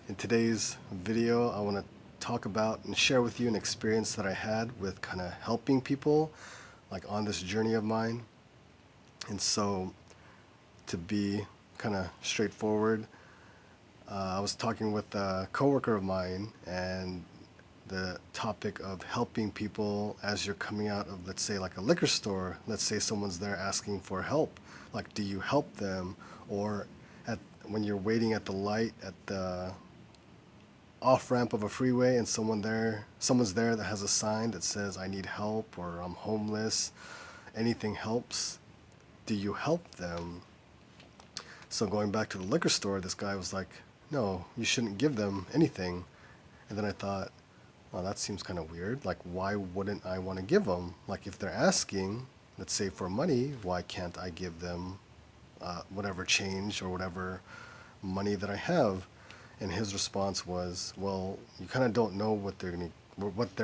In today's video, I want to talk about and share with you an experience that I had with kind of helping people, like on this journey of mine. And so, to be kind of straightforward, I was talking with a coworker of mine, and the topic of helping people as you're coming out of, let's say, like a liquor store. Let's say someone's there asking for help. Like, do you help them? Or at when you're waiting at the light at the off ramp of a freeway and someone's there that has a sign that says I need help or I'm homeless, anything helps. Do you help them? So going back to the liquor store, this guy was like, "No, you shouldn't give them anything." And then I thought, "Oh, that seems kind of weird. Like, why wouldn't I want to give them? Like, if they're asking, let's say for money, why can't I give them whatever change or whatever money that I have?" And his response was, "Well, you kind of don't know what they're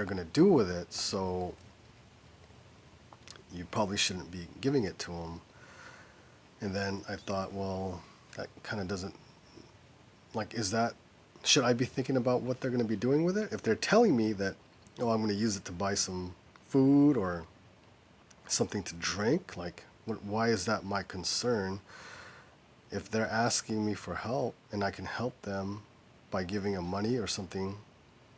gonna do with it, so you probably shouldn't be giving it to them." And then I thought, well, that kind of doesn't, like, is that, should I be thinking about what they're gonna be doing with it? If they're telling me that, oh, I'm gonna use it to buy some food or something to drink, like, why is that my concern? If they're asking me for help and I can help them by giving them money or something,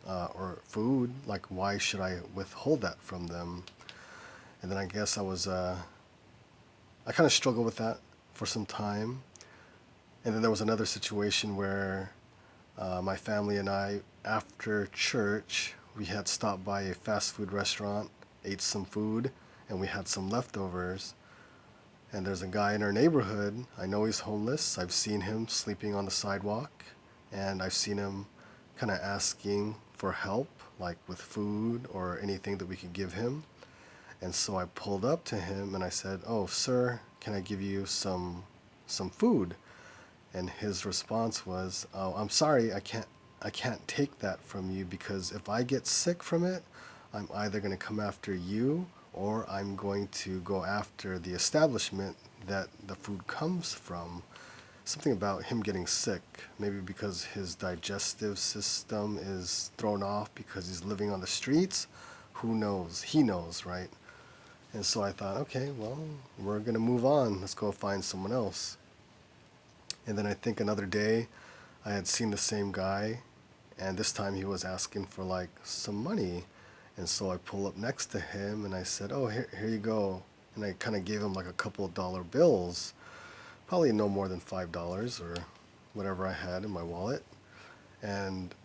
or food, like, why should I withhold that from them? And then I guess I kind of struggled with that for some time. And then there was another situation where my family and I, after church, we had stopped by a fast food restaurant, ate some food, and we had some leftovers. And there's a guy in our neighborhood. I know he's homeless. I've seen him sleeping on the sidewalk, and I've seen him kind of asking for help, like with food or anything that we could give him. And so I pulled up to him and I said, "Oh, sir, can I give you some food?" And his response was, "Oh, I'm sorry, I can't take that from you because if I get sick from it, I'm either going to come after you or I'm going to go after the establishment that the food comes from." Something about him getting sick, maybe because his digestive system is thrown off because he's living on the streets. Who knows? He knows, right? And so I thought, okay, well, we're going to move on. Let's go find someone else. And then I think another day I had seen the same guy, and this time he was asking for like some money. And so I pull up next to him and I said, "Oh, here you go." And I kind of gave him like a couple of dollar bills, probably no more than $5 or whatever I had in my wallet. And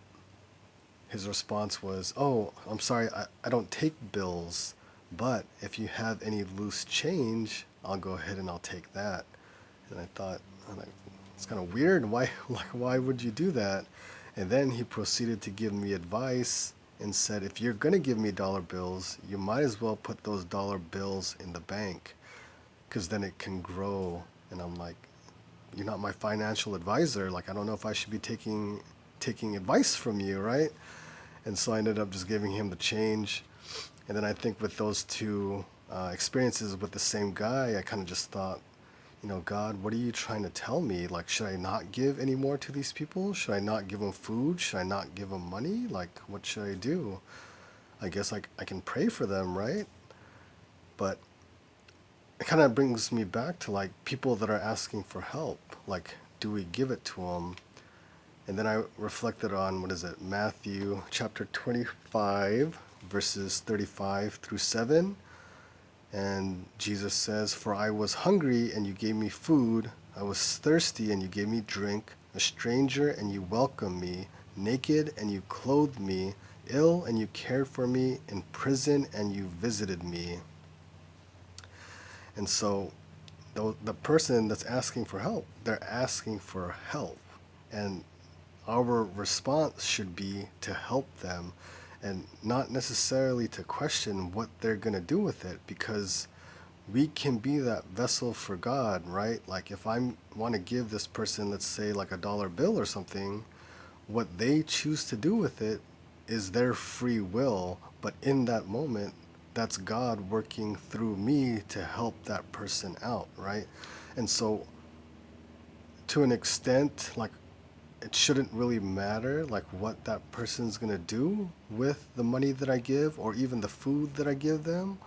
his response was, "Oh, I'm sorry, I don't take bills, but if you have any loose change, I'll go ahead and I'll take that." And I thought, I'm like, it's kind of weird. Why, like, why would you do that? And then he proceeded to give me advice and said, "If you're gonna give me dollar bills, you might as well put those dollar bills in the bank, because then it can grow." And I'm like, "You're not my financial advisor. Like, I don't know if I should be taking advice from you, right?" And so I ended up just giving him the change. And then I think with those two experiences with the same guy, I kind of just thought, "God, what are you trying to tell me? Like, should I not give any more to these people? Should I not give them food? Should I not give them money? Like, what should I do? I guess I can pray for them, right?" But it kind of brings me back to like people that are asking for help. Like, do we give it to them? And then I reflected on, what is it, Matthew chapter 25, verses 35 through 7. And Jesus says, "For I was hungry and you gave me food. I was thirsty and you gave me drink. A stranger and you welcomed me. Naked and you clothed me. Ill and you cared for me. In prison and you visited me." And so the person that's asking for help, they're asking for help. And our response should be to help them and not necessarily to question what they're going to do with it, because we can be that vessel for God, right? Like, if I want to give this person, let's say, like a dollar bill or something, what they choose to do with it is their free will. But in that moment, that's God working through me to help that person out, right? And so, to an extent, like, it shouldn't really matter like what that person's gonna do with the money that I give or even the food that I give them.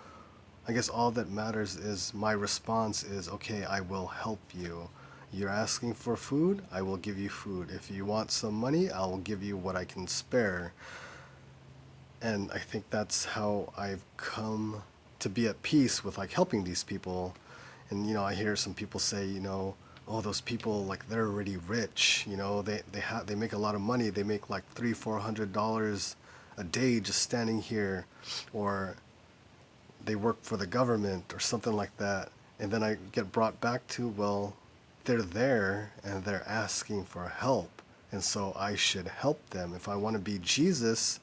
I guess all that matters is my response is, okay, I will help you. You're asking for food, I will give you food. If you want some money, I will give you what I can spare. And I think that's how I've come to be at peace with like helping these people. And I hear some people say, oh, those people like they're already rich. They make a lot of money. They make like $300-400 a day just standing here, or they work for the government or something like that. And then I get brought back to, well, they're there and they're asking for help. And so I should help them. If I want to be Jesus,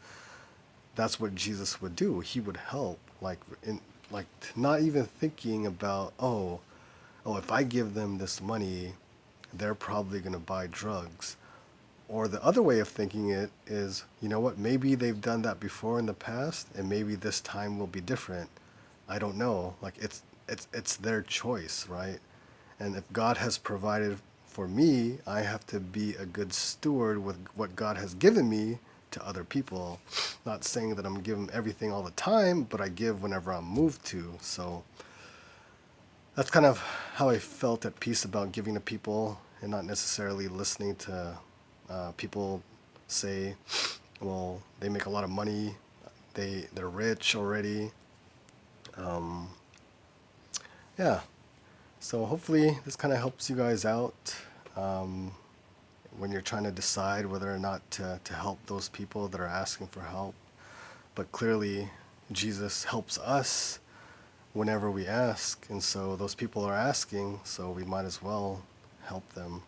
that's what Jesus would do. He would help, like not even thinking about, oh, if I give them this money, they're probably going to buy drugs. Or the other way of thinking it is, you know what, maybe they've done that before in the past and maybe this time will be different. I don't know. Like it's their choice, right? And if God has provided for me, I have to be a good steward with what God has given me to other people. Not saying that I'm giving everything all the time, but I give whenever I'm moved to. So that's kind of how I felt at peace about giving to people and not necessarily listening to people say, well, they make a lot of money, they're rich already. Um, yeah. So hopefully this kind of helps you guys out um, when you're trying to decide whether or not to help those people that are asking for help. But clearly, Jesus helps us whenever we ask, and so those people are asking, so we might as well help them.